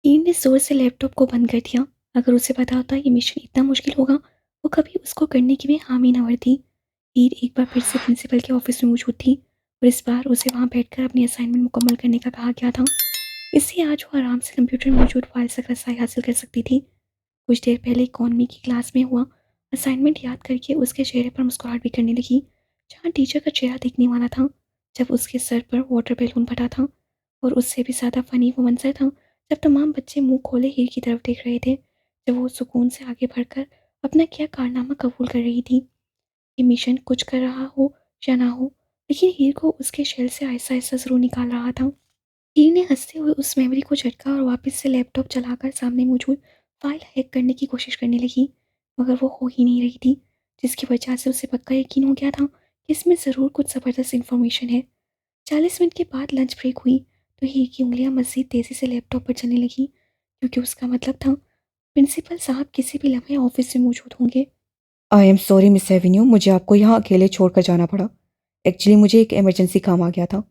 ईर ने ज़ोर से लैपटॉप को बंद कर दिया। अगर उसे पता होता ये मिशन इतना मुश्किल होगा, वो कभी उसको करने की भी हामी ना भरती। ईर एक बार फिर से प्रिंसिपल के ऑफिस में मौजूद थी और इस बार उसे वहाँ बैठकर अपनी असाइनमेंट मुकम्मल करने का कहा गया था। इससे आज वो आराम से कंप्यूटर में मौजूद फाइल्स तक रसाई हासिल कर सकती थी। कुछ देर पहले इकॉनमी की क्लास में हुआ असाइनमेंट याद करके उसके चेहरे पर मुस्कुराहट भी करने लगी, जहाँ टीचर का चेहरा दिखने वाला था जब उसके सर पर वाटर बैलून फटा था। और उससे भी ज़्यादा फनी वो मंजर था जब तमाम बच्चे मुंह खोले हीर की तरफ देख रहे थे, जब वो सुकून से आगे बढ़कर अपना क्या कारनामा कबूल कर रही थी। ये मिशन कुछ कर रहा हो या ना हो, लेकिन हीर को उसके शेल से आहिस्ता आहिस्ता जरूर निकाल रहा था। हीर ने हंसते हुए उस मेमोरी को झटका और वापस से लैपटॉप चलाकर सामने मौजूद फाइल हैक करने की कोशिश करने लगी, मगर वो हो ही नहीं रही थी, जिसकी वजह से उसे पक्का यकीन हो गया था कि इसमें ज़रूर कुछ ज़बरदस्त इन्फॉर्मेशन है। 40 मिनट के बाद लंच ब्रेक हुई तो हीर की उंगलियां मज़ीद तेज़ी से लैपटॉप पर चलने लगी, क्योंकि उसका मतलब था प्रिंसिपल साहब किसी भी लम्हे ऑफिस में मौजूद होंगे। I am sorry miss Avenue, मुझे आपको यहाँ अकेले छोड़कर जाना पड़ा। एक्चुअली मुझे एक इमरजेंसी काम आ गया था,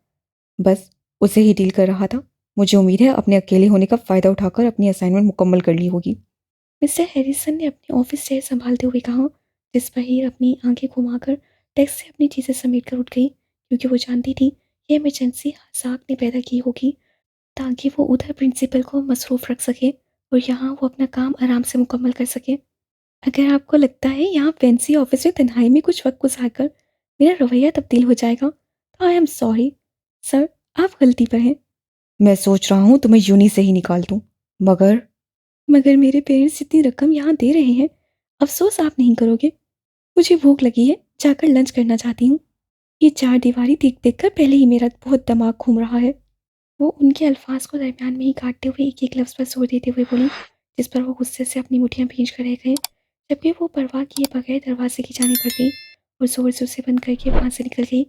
बस उसे ही डील कर रहा था। मुझे उम्मीद है अपने अकेले होने का फ़ायदा उठाकर अपनी असाइनमेंट मुकम्मल कर ली होगी। मिस्टर हैरिसन ने अपने ऑफिस चेयर संभालते हुए कहा, जिस पर हीर अपनी आंखें घुमाकर डेस्क से अपनी चीज़ें समेट कर उठ गई, क्योंकि वो जानती थी यह इमरजेंसी हसाक ने पैदा की होगी ताकि वो उधर प्रिंसिपल को मसरूफ़ रख सके और यहाँ वो अपना काम आराम से मुकम्मल कर सके। अगर आपको लगता है यहाँ फैंसी ऑफिस में तन्हाई में कुछ वक्त गुजारकर मेरा रवैया तब्दील हो जाएगा, तो आई एम सॉरी सर, आप गलती पर हैं। मैं सोच रहा हूँ तुम्हें यूनी से ही निकाल दूँ, मगर मगर मेरे पेरेंट्स जितनी रकम यहाँ दे रहे हैं, अफसोस आप नहीं करोगे। मुझे भूख लगी है, जाकर लंच करना चाहती हूँ। ये चार दीवारी देख देख कर पहले ही मेरा बहुत दिमाग घूम रहा है। वो उनके अल्फाज को दरमियान में ही काटते हुए एक एक लफ्ज़ पर जोर देते हुए बोली, जिस पर वो गुस्से से अपनी मुठियाँ भींच कर रह गए, जबकि वो परवाह किए बगैर दरवाजे की जाने बढ़ गई और जोर से उसे बंद करके वहाँ से निकल गई।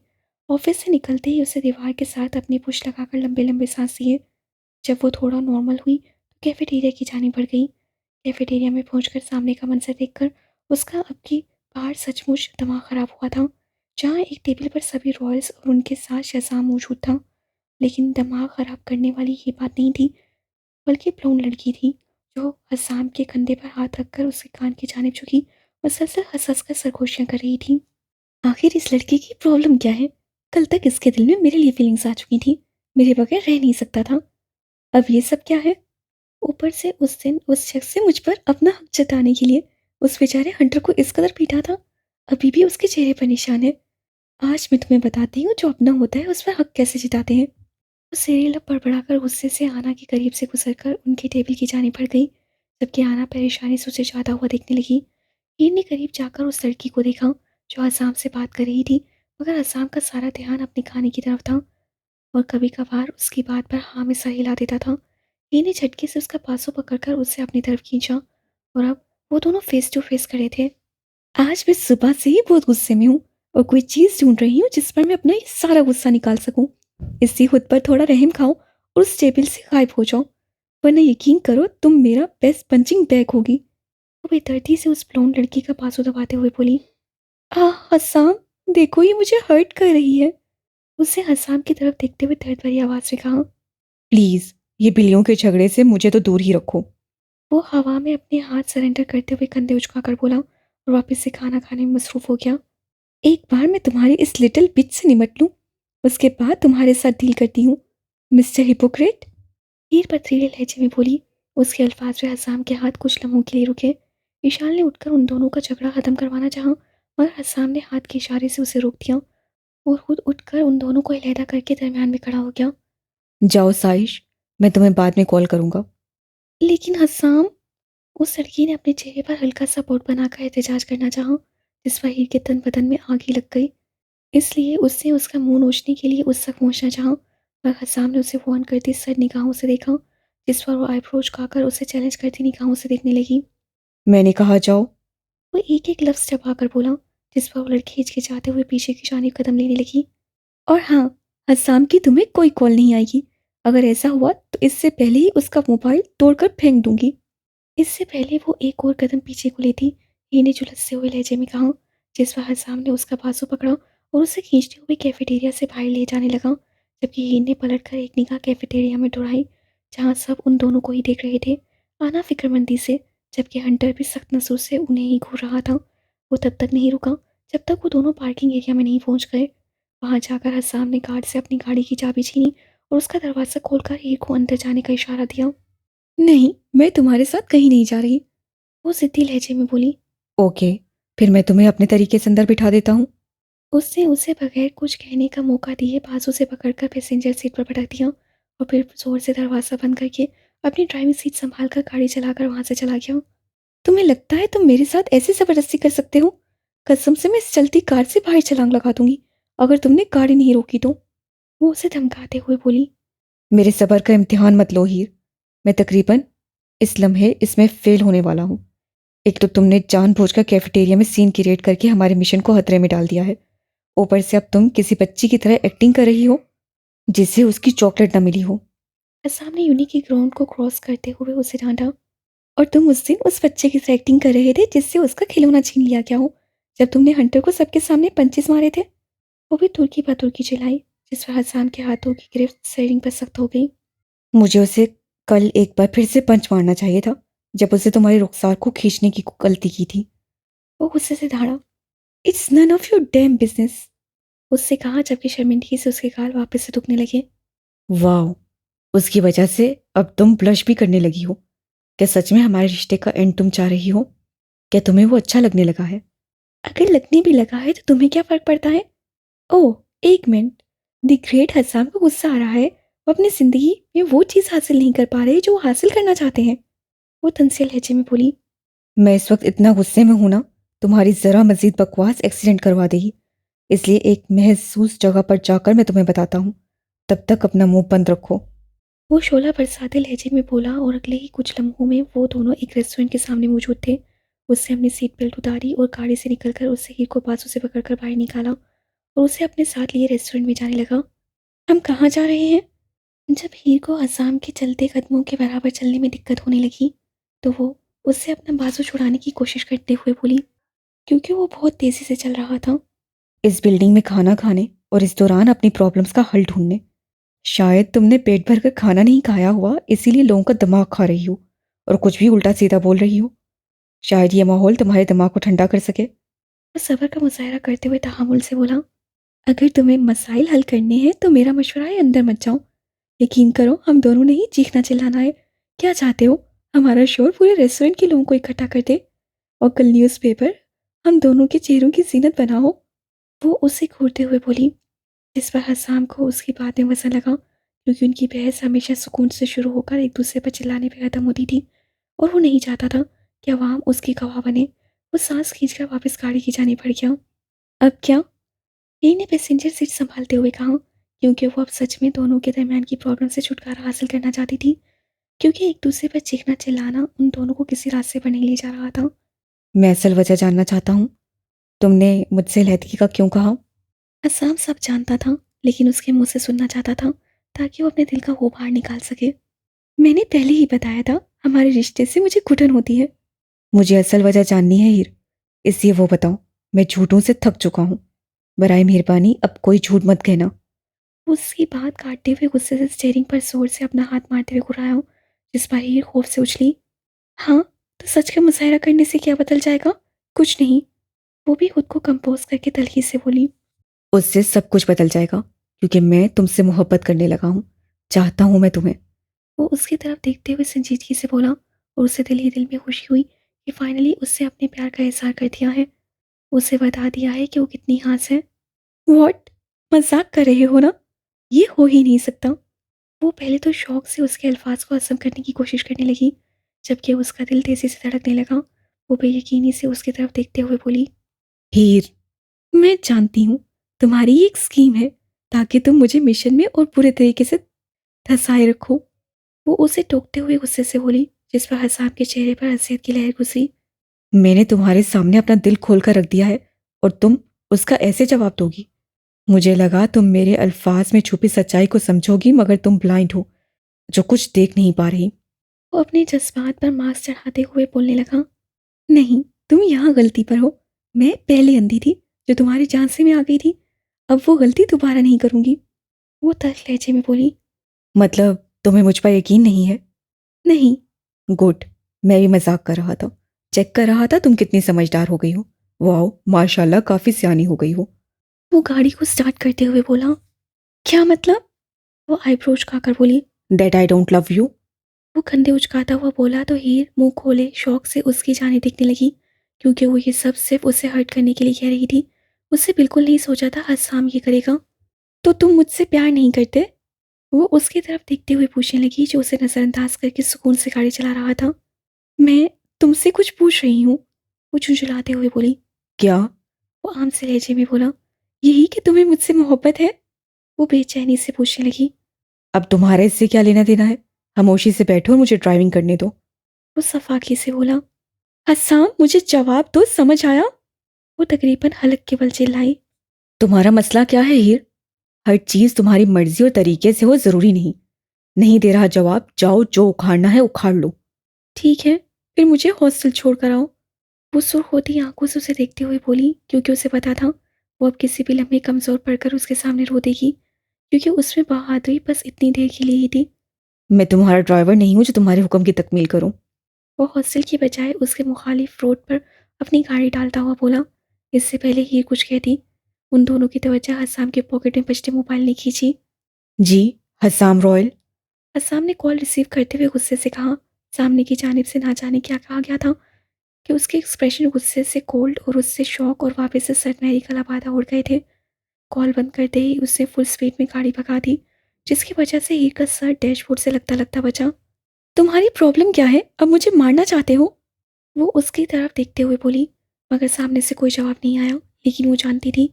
ऑफिस से निकलते ही उसे दीवार के साथ अपनी पुश लगाकर लंबे लंबे सांस लिए। जब वो थोड़ा नॉर्मल हुई तो कैफेटेरिया की जाने बढ़ गई। कैफेटेरिया में पहुंचकर सामने का मंजर देखकर उसका अब की बार सचमुच दिमाग खराब हुआ था, जहाँ एक टेबल पर सभी रॉयल्स और उनके साथ शहजाम मौजूद था। लेकिन दिमाग खराब करने वाली ये बात नहीं थी, बल्कि ब्लोन लड़की थी, जो हसाम के कंधे पर हाथ रखकर उसके कान की जानिब झुकी और सलसल हंस हंस कर सरगोशियाँ कर रही थी। आखिर इस लड़की की प्रॉब्लम क्या है? कल तक इसके दिल में मेरे लिए फीलिंग्स आ चुकी थी, मेरे बगैर रह नहीं सकता था, अब ये सब क्या है? ऊपर से उस दिन उस शख्स से मुझ पर अपना हक जताने के लिए उस बेचारे हंटर को इस कदर पीटा था, अभी भी उसके चेहरे पर निशान है। आज मैं तुम्हें बताती हूँ जो अपना होता है उस पर हक कैसे जताते हैं। वो सीरियल बड़बड़ाकर गुस्से से आना के करीब से गुजरकर उनकी टेबल की जाने बढ़ गई, जबकि आना परेशानी से उसे जाता हुआ देखने लगी। हीर ने करीब जाकर उस लड़की को देखा जो आसाम से बात कर रही थी, मगर आसाम का सारा ध्यान अपने खाने की तरफ था और कभी कभार उसकी बात पर हाँ में सर हिला देता था। हीर ने झटके से उसका पासो पकड़कर उसे अपनी तरफ खींचा और अब वो दोनों फेस टू फेस खड़े थे। आज मैं सुबह से ही बहुत गुस्से में हूँ और कोई चीज़ ढूंढ रही हूँ जिस पर मैं अपना ये सारा गुस्सा निकाल सकूं। इससे खुद पर थोड़ा रहम खाओ और उस टेबल से गायब हो जाओ, वरना यकीन करो तुम मेरा बेस्ट पंचिंग बैग होगी। वो बेदर्दी से उस ब्लोंड लड़की का बाजू दबाते हुए बोली, हसाम, देखो ये मुझे हर्ट कर रही है। उससे हसाम की तरफ देखते हुए दर्द भरी आवाज़ में कहा। प्लीज़ ये बिल्लियों के झगड़े से मुझे तो दूर ही रखो। वो हवा में अपने हाथ सरेंडर करते हुए कंधे उचकाकर बोला और वापस से खाना खाने में मसरूफ हो गया। एक बार मैं तुम्हारी इस लिटिल बिच से निमट लूं, उसके बाद तुम्हारे साथ डील करती हूँ, मिस्टर हिपोक्रेट। हीर पथरीले लहजे में बोली। उसके अल्फाज में हसाम के हाथ कुछ लम्हों के लिए रुके। विशाल ने उठकर उन दोनों का झगड़ा खत्म करवाना चाहा, मगर हसाम ने हाथ के इशारे से उसे रोक दिया और खुद उठकर उन दोनों को अलहदा करके दरमियान में खड़ा हो गया। जाओ साइश, मैं तुम्हें बाद में कॉल करूँगा। लेकिन हसाम, उस लड़की ने अपने चेहरे पर हल्का सा पोट बनाकर एहतजाज करना चाहा, जिस पर हीर के तन बदन में आग ही लग गई। इसलिए उसने उसका मुंह नोचने के लिए उस तक पहुंचना चाहा, मगर हसाम ने उसे फोन करती सर निगाहों से देखा, जिस पर वो आईब्रोज खाकर उसे चैलेंज करती निगाहों से देखने लगी। मैंने कहा जाओ। वो एक एक लफ्ज चबाकर बोला, जिस पर वो लड़की हिचकिचाते हुए पीछे की जानिब कदम लेने लगी। और हाँ, हसाम की तुम्हें कोई कॉल नहीं आएगी। अगर ऐसा हुआ तो इससे पहले ही उसका मोबाइल तोड़कर फेंक दूंगी। इससे पहले वो एक और कदम पीछे को लेती, ही ने झुलसते हुए लहजे में कहा, जिस पर हसाम ने उसका बाजू पकड़ा और उसे खींचते हुए कैफेटेरिया से बाहर ले जाने लगा, जबकि हीर ने पलटकर एक निगाह कैफेटेरिया में दौड़ाई, जहाँ सब उन दोनों को ही देख रहे थे, आना फिक्रमंदी से, जबकि हंटर भी सख्त नजरों से उन्हें ही घूर रहा था। वो तब तक नहीं रुका जब तक वो दोनों पार्किंग एरिया में नहीं पहुंच गए। वहां जाकर हसाम ने गार्ड से अपनी गाड़ी की चाबी छीनी और उसका दरवाज़ा खोलकर हीर को अंदर जाने का इशारा दिया। नहीं, मैं तुम्हारे साथ कहीं नहीं जा रही, वो जिद्दी लहजे में बोली। ओके, फिर मैं तुम्हें अपने तरीके से अंदर बिठा देता हूँ। उसने उसे बगैर कुछ कहने का मौका दिए बाजू से पकड़कर पैसेंजर सीट पर पटक दिया और फिर जोर से दरवाज़ा बंद करके अपनी ड्राइविंग सीट संभाल कर गाड़ी चलाकर वहां से चला गया। तुम्हें लगता है तुम मेरे साथ ऐसी ज़बरदस्ती कर सकते हो? कसम से मैं इस चलती कार से बाहर छलांग लगा दूंगी अगर तुमने गाड़ी नहीं रोकी तो, वो उसे धमकाते हुए बोली। मेरे सब्र का इम्तिहान मत लो हीर। मैं तकरीबन इस लम्हे इसमें फेल होने वाला हूँ। एक तो तुमने जानबूझकर कैफेटेरिया में सीन क्रिएट करके हमारे मिशन को खतरे में डाल दिया है। ऊपर से अब तुम किसी बच्ची की तरह एक्टिंग कर रही हो जिसे उसकी चॉकलेट न मिली हो। सामने यूनी की ग्राउंड को क्रॉस करते हुए उसे डांटा। और तुम उस दिन उस बच्चे की तरह एक्टिंग कर रहे थे जिससे उसका खिलौना छीन लिया गया हो, जब तुमने हंटर को सबके सामने पंचेस मारे थे। वो भी तुर्की पर तुर्की चिल्लाई, जिस पर हसाम के हाथों की गिरफ्त स्टीयरिंग पर सख्त हो गई। मुझे उसे कल एक बार फिर से पंच मारना चाहिए था जब उसे तुम्हारी रुखसार को खींचने की गलती की थी। वो गुस्से से दहाड़ा। It's none of your damn business, उससे कहा जबकि शर्मिंदगी से उसके गाल वापस से दुखने लगे। वाह, उसकी वजह से अब तुम ब्लश भी करने लगी हो। क्या सच में हमारे रिश्ते का एंड तुम चाह रही हो? क्या तुम्हें वो अच्छा लगने लगा है? अगर लगने भी लगा है तो तुम्हें क्या फर्क पड़ता है? ओह, एक मिनट। द ग्रेट हसाम को गुस्सा आ रहा है। वो अपनी जिंदगी में वो चीज़ हासिल नहीं कर पा रहे जो वो हासिल करना चाहते हैं, वो तंसिल लहजे में बोली। मैं इस वक्त इतना गुस्से में हूं ना, तुम्हारी जरा मजीद बकवास एक्सीडेंट करवा देगी। इसलिए एक महसूस जगह पर जाकर मैं तुम्हें बताता हूँ। तब तक अपना मुंह बंद रखो। वो शोला बरसाते लहजे में बोला और अगले ही कुछ लम्हों में वो दोनों एक रेस्टोरेंट के सामने मौजूद थे। उससे अपनी सीट बेल्ट उतारी और गाड़ी से निकलकर उससे हीर को बाजू से पकड़कर बाहर निकाला और उसे अपने साथ लिए रेस्टोरेंट में जाने लगा। हम कहाँ जा रहे हैं? जब हीर को हसाम के चलते कदमों के बराबर चलने में दिक्कत होने लगी तो वो उससे अपना बाजू छुड़ाने की कोशिश करते हुए बोली, क्योंकि वो बहुत तेजी से चल रहा था। इस बिल्डिंग में खाना खाने और इस दौरान अपनी प्रॉब्लम्स का हल ढूंढने। शायद तुमने पेट भर कर खाना नहीं खाया हुआ, इसीलिए लोगों का दिमाग खा रही हो और कुछ भी उल्टा सीधा बोल रही हो। शायद ये माहौल तुम्हारे दिमाग को ठंडा कर सके। वो सब्र का मुजाहरा करते हुए तहामुल से बोला, अगर तुम्हें मसाइल हल करने हैं तो मेरा मशवरा है अंदर मत जाओ। यकीन करो, हम दोनों ने ही चीखना चिल्लाना है। क्या चाहते हो, हमारा शोर पूरे रेस्टोरेंट के लोगों को इकट्ठा कर दे और कल न्यूज़पेपर हम दोनों के चेहरों की जीनत बनाओ, वो उसे घूरते हुए बोली। जिस पर हसाम को उसकी बात में वजन लगा, क्योंकि उनकी बहस हमेशा सुकून से शुरू होकर एक दूसरे पर चिल्लाने पर खत्म होती थी और वो नहीं चाहता था कि अवाम उसकी गवाह बने। वो सांस खींचकर वापस गाड़ी की जाने पड़ गया। अब क्या? यही ने पैसेंजर सीट संभालते हुए कहा, क्योंकि वो अब सच में दोनों के दरमियान की प्रॉब्लम से छुटकारा हासिल करना चाहती थी, क्योंकि एक दूसरे पर चीखना चिल्लाना उन दोनों को किसी रास्ते पर नहीं ले जा रहा था। मैं असल वजह जानना चाहता हूँ। तुमने मुझसे लहदगी का क्यों कहा? असाम सब जानता था, लेकिन उसके मुंह से सुनना चाहता था ताकि वो अपने दिल का वो बाहर निकाल सके। मैंने पहले ही बताया था, हमारे रिश्ते से मुझे घुटन होती है। मुझे असल वजह जाननी है हीर, इसलिए वो बताओ। मैं झूठों से थक चुका हूँ। बराए मेहरबानी अब कोई झूठ मत कहना। उसकी बात काटते हुए गुस्से से स्टीयरिंग पर जोर से अपना हाथ मारते हुए घुराया, जिस पर हीर खौफ से उछली। हाँ, तो सच का मुजाहरा करने से क्या बदल जाएगा? कुछ नहीं, वो भी खुद को कंपोज करके तलखी से बोली। उससे सब कुछ बदल जाएगा, क्योंकि मैं तुमसे मोहब्बत करने लगा हूँ। चाहता हूँ मैं तुम्हें। वो उसकी तरफ देखते हुए संजीदगी से बोला और उसे दिल ही दिल में खुशी हुई कि फाइनली उससे अपने प्यार का इजहार कर दिया है। उसे बता दिया है कि वो कितनी खास है। वॉट, मजाक कर रहे हो ना? ये हो ही नहीं सकता। वो पहले तो शौक से उसके अल्फाज को हजम करने की कोशिश करने लगी, जबकि उसका दिल तेजी से धड़कने लगा। वो बेयकीनी से उसकी तरफ देखते हुए बोली, हीर, मैं जानती हूँ तुम्हारी ये एक स्कीम है ताकि तुम मुझे मिशन में और पूरे तरीके से धंसाए रखो। वो उसे टोकते हुए गुस्से से बोली, जिस पर हसाब के चेहरे पर हंसियत की लहर गुजरी। मैंने तुम्हारे सामने अपना दिल खोल कर रख दिया है और तुम उसका ऐसे जवाब दोगी? मुझे लगा तुम मेरे अल्फाज में छुपी सच्चाई को समझोगी, मगर तुम ब्लाइंड हो, जो कुछ देख नहीं पा रही। वो अपने जज्बात पर मास्क चढ़ाते हुए बोलने लगा, नहीं, तुम यहाँ गलती पर हो। मैं पहले अंधी थी जो तुम्हारी झांसे में आ गई थी। अब वो गलती दोबारा नहीं करूंगी, वो तल्ख लहजे में बोली। मतलब तुम्हें मुझ पर यकीन नहीं है? नहीं। गुड। मैं भी मजाक कर रहा था, चेक कर रहा था तुम कितनी समझदार हो गई हो। वाह, माशाल्लाह, काफी सियानी हो गई हो। वो गाड़ी को स्टार्ट करते हुए बोला। क्या मतलब? वो आईब्रो उचकाकर बोली। That I don't love you. वो कंधे उचकाता हुआ बोला तो हीर मुंह खोले शौक से उसकी जाने देखने लगी, क्योंकि वो ये सब सिर्फ उसे हर्ट करने के लिए कह रही थी। उससे बिल्कुल नहीं सोचा था हसाम ये करेगा। तो तुम मुझसे प्यार नहीं करते? वो उसकी तरफ देखते हुए पूछने लगी, जो उसे नजरअंदाज करके सुकून से गाड़ी चला रहा था। मैं तुमसे कुछ पूछ रही हूँ, वो झुंझुलाते हुए बोली। क्या? वो आम से लहजे में बोला, यही कि तुम्हें मुझसे मोहब्बत है? वो बेचैनी से पूछने लगी। अब तुम्हारा इससे क्या लेना देना है? खामोशी से बैठो और मुझे ड्राइविंग करने दो। वो सफाकी से बोला। हसाम मुझे जवाब दो, समझ आया? वो तकरीबन हलक के बल चिल्लाई। तुम्हारा मसला क्या है हीर? हर चीज तुम्हारी मर्जी और तरीके से हो जरूरी नहीं। नहीं दे रहा जवाब, जाओ जो उखाड़ना है उखाड़ लो। ठीक है, फिर मुझे हॉस्टल छोड़ कर आओ। वो सुर्ख होती आंखों से उसे देखते हुए बोली, क्योंकि उसे पता था वो अब किसी भी लम्हे कमजोर पड़कर उसके सामने रो देगी, क्योंकि उसमें बहादुरी बस इतनी देर के लिए ही थी। मैं तुम्हारा ड्राइवर नहीं हूं जो तुम्हारे हुक्म की तकमील करूं। वो हॉस्टल की बजाय उसके मुखालिफ रोड पर अपनी गाड़ी डालता हुआ बोला। इससे पहले ही कुछ कहती, उन दोनों की तवज्जो हसाम के पॉकेट में बजते मोबाइल ने खींची। जी, हसाम रॉयल। हसाम ने कॉल रिसीव करते हुए गुस्से से कहा। सामने की जानिब से ना जाने क्या कहा गया था कि उसके एक्सप्रेशन गुस्से से कोल्ड और उससे शौक और वापस से सनमेरी का लबादा उड़ गए थे। कॉल बंद करते ही उसने फुल स्पीड में गाड़ी भगा दी, जिसकी वजह से हीर का सर डैशबोर्ड से लगता लगता बचा। तुम्हारी प्रॉब्लम क्या है? अब मुझे मारना चाहते हो? वो उसकी तरफ देखते हुए बोली, मगर सामने से कोई जवाब नहीं आया। लेकिन वो जानती थी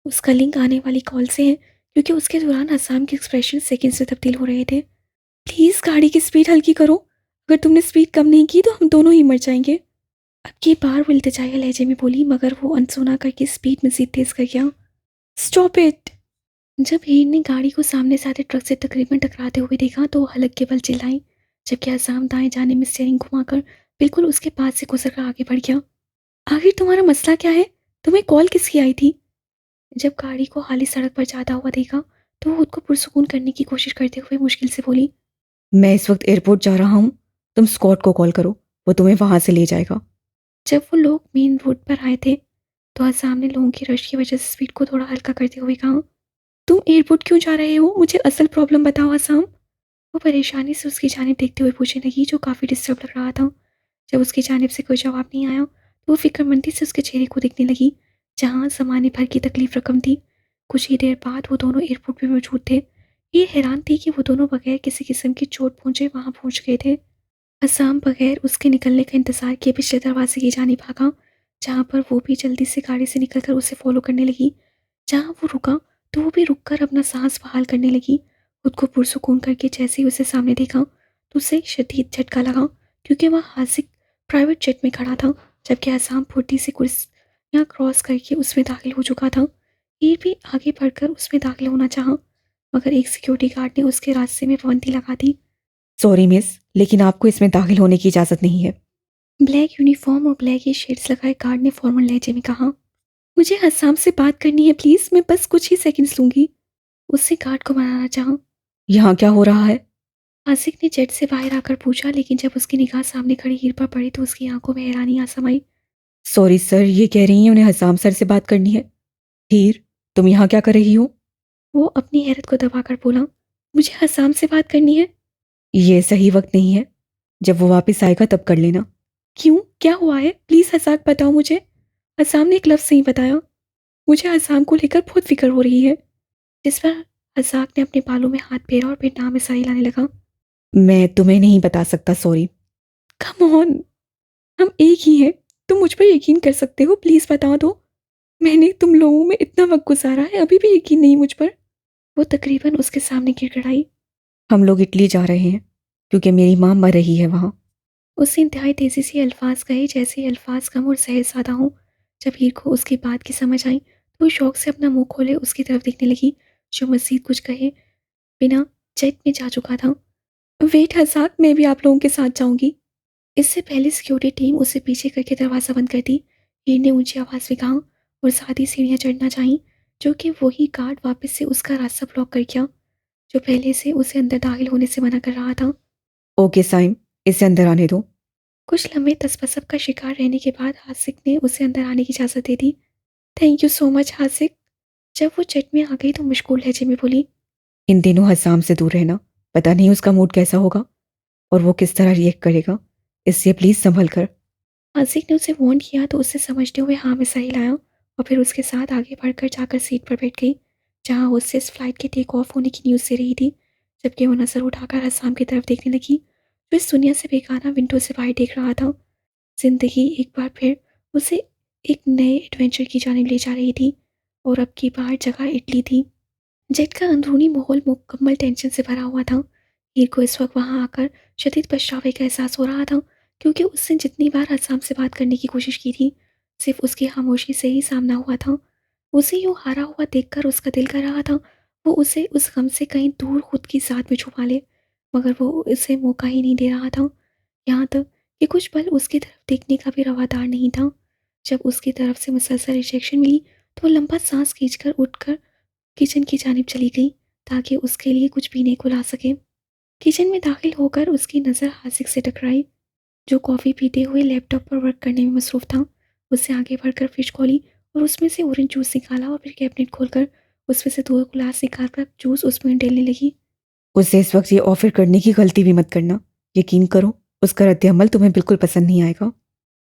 उसका लिंक आने वाली कॉल से है, क्योंकि उसके दौरान हसाम के एक्सप्रेशन सेकंड से तब्दील हो रहे थे। प्लीज़ गाड़ी की स्पीड हल्की करो, अगर तुमने स्पीड कम नहीं की तो हम दोनों ही मर जाएंगे। अब की बार वो इल्तिजाया लहजे में बोली, मगर वो अनसुना करके स्पीड में मज़ीद तेज कर गया। Stop it! जब हीर ने गाड़ी को सामने से आते ट्रक से तकरीबन टकराते हुए देखा तो वो हलक के बल चिल्लाई, जबकि आसाम दाएं जाने में स्टीयरिंग घुमाकर बिल्कुल उसके पास से गुजर कर आगे बढ़ गया। आखिर तुम्हारा मसला क्या है? तुम्हें कॉल किसकी आई थी? जब गाड़ी को खाली सड़क पर जाता हुआ देखा तो वो खुद को पुरसुकून करने की कोशिश करते हुए मुश्किल से बोली। मैं इस वक्त एयरपोर्ट जा रहा हूं। तुम स्कॉट को कॉल करो, वो तुम्हें वहां से ले जाएगा। जब वो लोग मेन रोड पर आए थे तो आसाम ने लोगों की रश की वजह से स्पीड को थोड़ा हल्का करते हुए कहा, तुम एयरपोर्ट क्यों जा रहे हो? मुझे असल प्रॉब्लम बताओ आसाम। वो परेशानी से उसकी जानिब देखते हुए पूछने लगी, जो काफ़ी डिस्टर्ब लग रहा था। जब उसकी जानिब से कोई जवाब नहीं आया तो वो फिक्रमंदी से उसके चेहरे को देखने लगी, जहाँ ज़माने भर की तकलीफ रकम थी। कुछ ही देर बाद वो दोनों एयरपोर्ट पे मौजूद थे। ये हैरान थी कि वो दोनों बगैर किसी किस्म की चोट पहुँचे वहाँ पहुँच गए थे। हसाम बगैर उसके निकलने का इंतज़ार किए पिछले दरवाजे की जानिब भागा, जहाँ पर वो भी जल्दी से गाड़ी से निकलकर उसे फॉलो करने लगी। जहाँ वो रुका तो वो भी रुककर अपना सांस बहाल करने लगी। खुद को पुरसुकून करके जैसे ही उसे सामने देखा तो उसे एक शदीद झटका लगा, क्योंकि वह हासिक प्राइवेट जेट में खड़ा था, जबकि आसाम फुर्ती से कुर्सियाँ क्रॉस करके उसमें दाखिल हो चुका था। हीर भी आगे बढ़कर उसमें दाखिल होना चाहा, मगर एक सिक्योरिटी गार्ड ने उसके रास्ते में पाबंदी लगा दी। सॉरी मिस, लेकिन आपको इसमें दाखिल होने की इजाजत नहीं है। ब्लैक यूनिफॉर्म और ब्लैक ही शेड्स लगाए गार्ड ने फॉर्मल लहजे में कहा। मुझे हसाम से बात करनी है प्लीज़, मैं बस कुछ ही सेकंड्स लूंगी। उससे गार्ड को मनाना चाहा। यहाँ क्या हो रहा है? आसिक ने जेट से बाहर आकर पूछा, लेकिन जब उसकी निगाह सामने खड़ी हीर पर पड़ी तो उसकी आंखों में हैरानी आ समाई। सॉरी सर, ये कह रही हैं उन्हें हसाम सर से बात करनी है। हीर, तुम यहाँ क्या कर रही हो? वो अपनी हैरत को दबाकर बोला, मुझे हसाम से बात करनी है। ये सही वक्त नहीं है, जब वो वापस आएगा तब कर लेना। क्यों, क्या हुआ है? प्लीज़ हसाक बताओ मुझे। हसाम ने एक लफ्ज़ नहीं बताया। मुझे हसाम को लेकर बहुत फिक्र हो रही है। जिस पर हसाक ने अपने बालों में हाथ फेरा और फिर नाम में साई लाने लगा। मैं तुम्हें नहीं बता सकता, सॉरी। कम ऑन, हम एक ही हैं, तुम मुझ पर यकीन कर सकते हो, प्लीज़ बता दो। मैंने तुम लोगों में इतना वक्त गुजारा है, अभी भी यकीन नहीं मुझ पर। वो तकरीबन उसके सामने गिड़गिड़ाई। हम लोग इटली जा रहे हैं, क्योंकि मेरी माँ मर रही है वहाँ। उसने इंतहाई तेजी से अल्फाज कहे, जैसे ही अल्फाज कम और सहज सादा हों। जब हीर को उसकी बात की समझ आई तो वो शौक से अपना मुंह खोले उसकी तरफ देखने लगी, जो मजीद कुछ कहे बिना जेट में जा चुका था। वेट हसाक, मैं भी आप लोगों के साथ जाऊंगी। इससे पहले सिक्योरिटी टीम उसे पीछे करके दरवाज़ा बंद कर दी। हीर ने ऊंची आवाज़ में कहा और साथ ही सीढ़ियाँ चढ़ना चाहीं, जो कि वही गार्ड वापस से उसका रास्ता ब्लॉक कर गया। जो पहले से उसे अंदर दाखिल होने से मना कर रहा था। ओके साइम, इसे अंदर आने दो। कुछ लम्बे तसब्बुर का शिकार रहने के बाद हासिक ने उसे अंदर आने की इजाज़त दे दी। थैंक यू सो मच हासिक। जब वो जेट में आ गई तो मशगूल लहजे में बोली, इन दिनों हसाम से दूर रहना, पता नहीं उसका मूड कैसा होगा और वो किस तरह रिएक्ट करेगा, इसलिए प्लीज संभल कर। हासिक ने उसे वार्न किया तो उसे समझते हुए हाँ में सर हिलाया और फिर उसके साथ आगे बढ़कर जाकर सीट पर बैठ गई, जहाँ होस्टेस फ्लाइट के टेक ऑफ होने की न्यूज़ दे रही थी। जबकि वो नज़र उठाकर हसाम की तरफ देखने लगी, जो इस दुनिया से बेगाना विंडो से बाहर देख रहा था। जिंदगी एक बार फिर उसे एक नए एडवेंचर की जानिब ले जा रही थी, और अब की बार जगह इटली थी। जेट का अंदरूनी माहौल मुकम्मल टेंशन से भरा हुआ था। हीर को इस वक्त वहां आकर शदीद पछतावे का एहसास हो रहा था, क्योंकि उसने जितनी बार हसाम से बात करने की कोशिश की थी, सिर्फ उसकी खामोशी से ही सामना हुआ था। उसे यूं हारा हुआ देखकर उसका दिल कर रहा था वो उसे उस गम से कहीं दूर खुद की साथ में छुपा ले, मगर वो उसे मौका ही नहीं दे रहा था। यहाँ तक कि कुछ पल उसकी तरफ देखने का भी रवादार नहीं था। जब उसकी तरफ से मुसलसल रिजेक्शन मिली तो वो लंबा सांस खींचकर उठकर किचन की जानिब चली गई, ताकि उसके लिए कुछ पीने को ला सके। किचन में दाखिल होकर उसकी नज़र हासिक से टकराई, जो कॉफ़ी पीते हुए लैपटॉप पर वर्क करने में मसरूफ़ था। उससे आगे बढ़कर फ्रिज खोली और उसमें से ऑरेंज जूस निकाला और फिर कैबिनेट खोलकर उसमें से 2 गिलास निकालकर जूस उसमें डालने लगी। उसे इस वक्त ये ऑफर करने की गलती भी मत करना, यकीन करो उसका रद्द-ए-अमल तुम्हें बिल्कुल पसंद नहीं आएगा।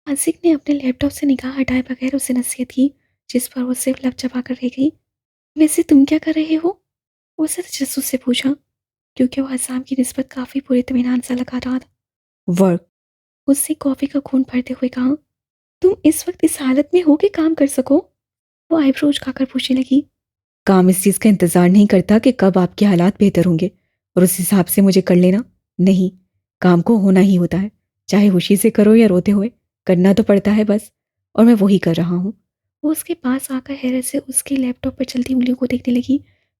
हासिक ने अपने लैपटॉप से निगाह हटाए बगैर उसे नसीहत की, जिस पर वो सिर्फ लब चबाकर रह गई। वैसे तुम क्या कर रहे हो? उसने तजस्सुस से पूछा, क्योंकि वो हसाम की निस्बत काफ़ी पुरइत्मीनान सा लगा रहा था। वर्क। उससे कॉफ़ी का खून भरते हुए कहा, तुम इस वक्त इस हालत में हो कि काम कर सको? वो आईब्रो उचकाकर पूछने लगी। काम इस चीज़ का इंतज़ार नहीं करता कि कब आपके हालात बेहतर होंगे और उस हिसाब से मुझे कर लेना। नहीं, काम को होना ही होता है, चाहे खुशी से करो या रोते हुए, करना तो पड़ता है बस, और मैं वही कर रहा हूँ। वो उसके पास आकर हैरत से उसके लैपटॉप पर चलती उंगलियों को देखने लगी,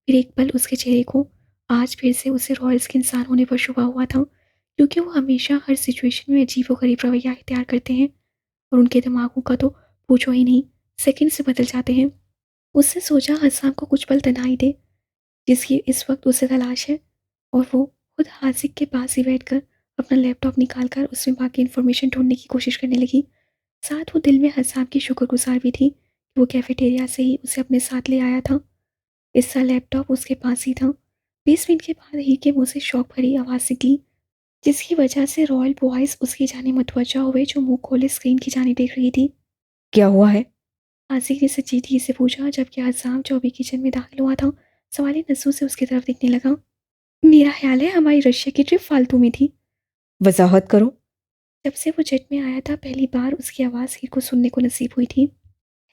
फिर एक पल उसके चेहरे को। आज फिर से उसे रॉयल्स के इंसान होने पर शुबा हुआ था, क्योंकि वो हमेशा हर सिचुएशन में अजीबोगरीब रवैया इख्तियार करते हैं, और उनके दिमागों का तो पूछो ही नहीं, सेकंड से बदल जाते हैं। उससे सोचा हसाम को कुछ पल तन्हाई दे, जिसकी इस वक्त उसे तलाश है, और वो खुद हासिक के पास ही बैठकर अपना लैपटॉप निकालकर उसमें बाकी इन्फॉर्मेशन ढूंढने की कोशिश करने लगी। साथ वो दिल में हसाब की शुक्रगुजार भी थी कि वो कैफेटेरिया से ही उसे अपने साथ ले आया था। इसका लैपटॉप उसके पास ही था। 20 मिनट के बाद ही के मुंह से शौक भरी आवाज़ निकली, जिसकी वजह से रॉयल बॉयज उसकी जानिब मुतवज्जा हुए, जो मुंह खोले स्क्रीन की जानिब देख रही थी। क्या हुआ है? आसिक ने संजीदगी से पूछा, जबकि हसाम जो अभी किचन में दाखिल हुआ था सवाली नजरों से उसकी तरफ देखने लगा। मेरा ख्याल है हमारी रशिया की ट्रिप फालतू में थी। वजाहत करो। जब से वो जेट में आया था पहली बार उसकी आवाज़ हीर को सुनने को नसीब हुई थी।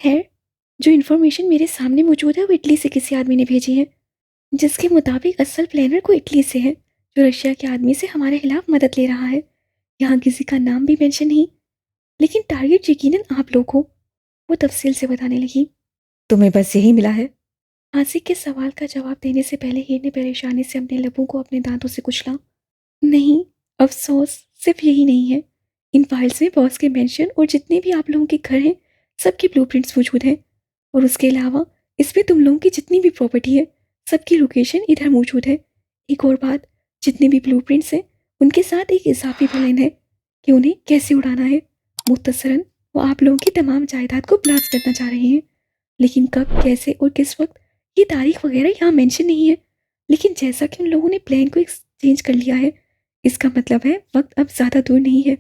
खैर, जो इन्फॉर्मेशन मेरे सामने मौजूद है वो इटली से किसी आदमी ने भेजी है, जिसके मुताबिक असल प्लानर को इटली से है, जो रशिया के आदमी से हमारे खिलाफ मदद ले रहा है। यहाँ किसी का नाम भी मेंशन नहीं, लेकिन टारगेट यकीनन आप लोग हो। वो तफसील से बताने लगी। तुम्हें बस यही मिला है? आसिक के सवाल का जवाब देने से पहले हीर ने परेशानी से अपने लबों को अपने दांतों से कुचला। नहीं, अफसोस सिर्फ यही नहीं है। इन फाइल्स में बॉस के मेंशन और जितने भी आप लोगों के घर हैं सबके ब्लूप्रिंट्स मौजूद हैं, और उसके अलावा इसमें तुम लोगों की जितनी भी प्रॉपर्टी है सबकी लोकेशन इधर मौजूद है। एक और बात, जितने भी ब्लूप्रिंट्स हैं उनके साथ एक इजाफी प्लान है कि उन्हें कैसे उड़ाना है। मुख्तसरन वो आप लोगों की तमाम जायदाद को ब्लास्ट करना चाह रहे हैं, लेकिन कब, कैसे और किस वक्त, ये तारीख वगैरह यहाँ मेंशन नहीं है। लेकिन जैसा कि उन लोगों ने प्लान को एक्सचेंज कर लिया है, इसका मतलब है वक्त अब ज़्यादा दूर नहीं है।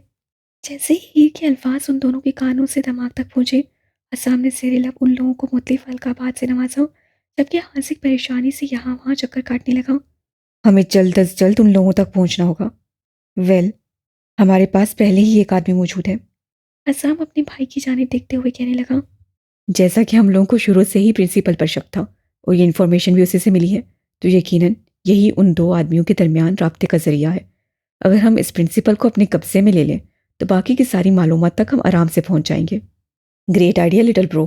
जैसे ही हीर के अल्फाज उन दोनों के कानों से दिमाग तक पहुंचे, असम ने जेर लब उन लोगों को मुख्तलिफ अलकाबात से नवाजा, जबकि हासिक परेशानी से यहाँ वहाँ चक्कर काटने लगा। हमें जल्द अज जल्द उन लोगों तक पहुंचना होगा। वेल, हमारे पास पहले ही एक आदमी मौजूद है। असम अपने भाई की जानिब देखते हुए कहने लगा। जैसा कि हम लोगों को शुरू से ही प्रिंसिपल पर शक था और ये इन्फॉर्मेशन भी उसी से मिली है, तो यकीनन यही उन दो आदमियों के दरमियान राब्ते का जरिया है। अगर हम इस प्रिंसिपल को अपने कब्जे में ले लें तो बाकी की सारी मालूमात तक हम आराम से पहुंच जाएंगे। Great idea little bro.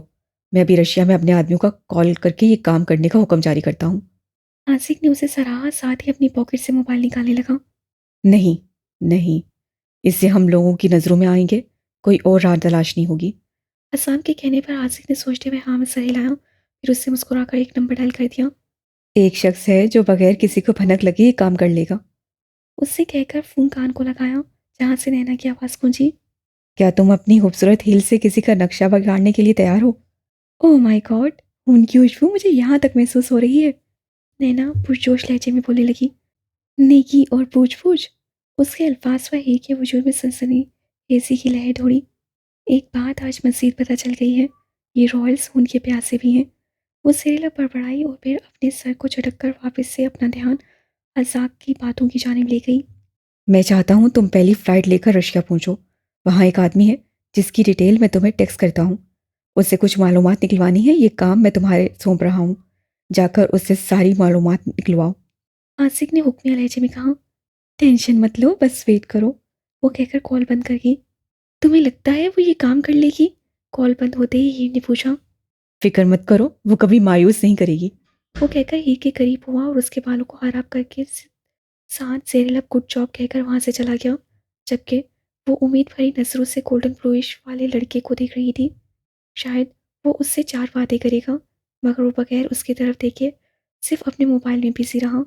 मैं अभी रशिया में अपने आदमियों का कॉल करके ये काम करने का हुक्म जारी करता हूँ। आसिक ने उसे सराहा, साथ ही अपनी पॉकेट से मोबाइल निकालने लगा। नहीं, नहीं, इससे हम लोगों की नज़रों में आएंगे, कोई और राह तलाश नहीं होगी। असम के कहने पर आसिक ने सोचते हुए हाँ में सर हिलाया, फिर उससे मुस्कुराकर एक नंबर डायल कर दिया। एक शख्स है जो बगैर किसी को भनक लगे ये काम कर लेगा। उससे कहकर फ़ोन कान को लगाया, जहाँ से नैना की आवाज़ गूंजी। क्या तुम अपनी खूबसूरत हील से किसी का नक्शा बिगाड़ने के लिए तैयार हो? Oh my God! उनकी खुशबू मुझे यहाँ तक महसूस हो रही है। नैना पुरजोश लहजे में बोलने लगी। नेकी और पूछ-पूछ। उसके अल्फाज पर एक के वजूद में सनसनी एसी की लहर दौड़ी। एक बात आज मज़ीद पता चल गई है, ये रॉयल्स खून के प्यासे भी हैं। वो सिरेला बड़बड़ाई और फिर अपने सर को झटक कर वापस से अपना ध्यान अज़ाक की बातों की जानिब ले गई। मैं चाहता हूँ तुम पहली फ्लाइट लेकर रशिया पहुँचो। वहाँ एक आदमी है जिसकी डिटेल मैं तुम्हें टेक्स्ट करता हूँ। उससे कुछ मालूमात निकलवानी है, ये काम मैं तुम्हारे सौंप रहा हूँ। जाकर उससे सारी मालूमात निकलवाओ। आसिक ने हुक्मिया लहजे में कहा। टेंशन मत लो, बस वेट करो। वो कहकर कॉल बंद कर गई। तुम्हें लगता है वो ये काम कर लेगी? कॉल बंद होते ही हीर ने पूछा। फिक्र मत करो, वो कभी मायूस नहीं करेगी। वो कहकर हीर के करीब हुआ और उसके बालों को आराम करके साथ जेरेल अब गुड जॉब कहकर वहां से चला गया, जबकि वो उम्मीद भरी नजरों से गोल्डन ब्लूइश वाले लड़के को देख रही थी। शायद वो उससे चार बातें करेगा, मगर वो बगैर उसकी तरफ देखे सिर्फ अपने मोबाइल में बिजी रहा।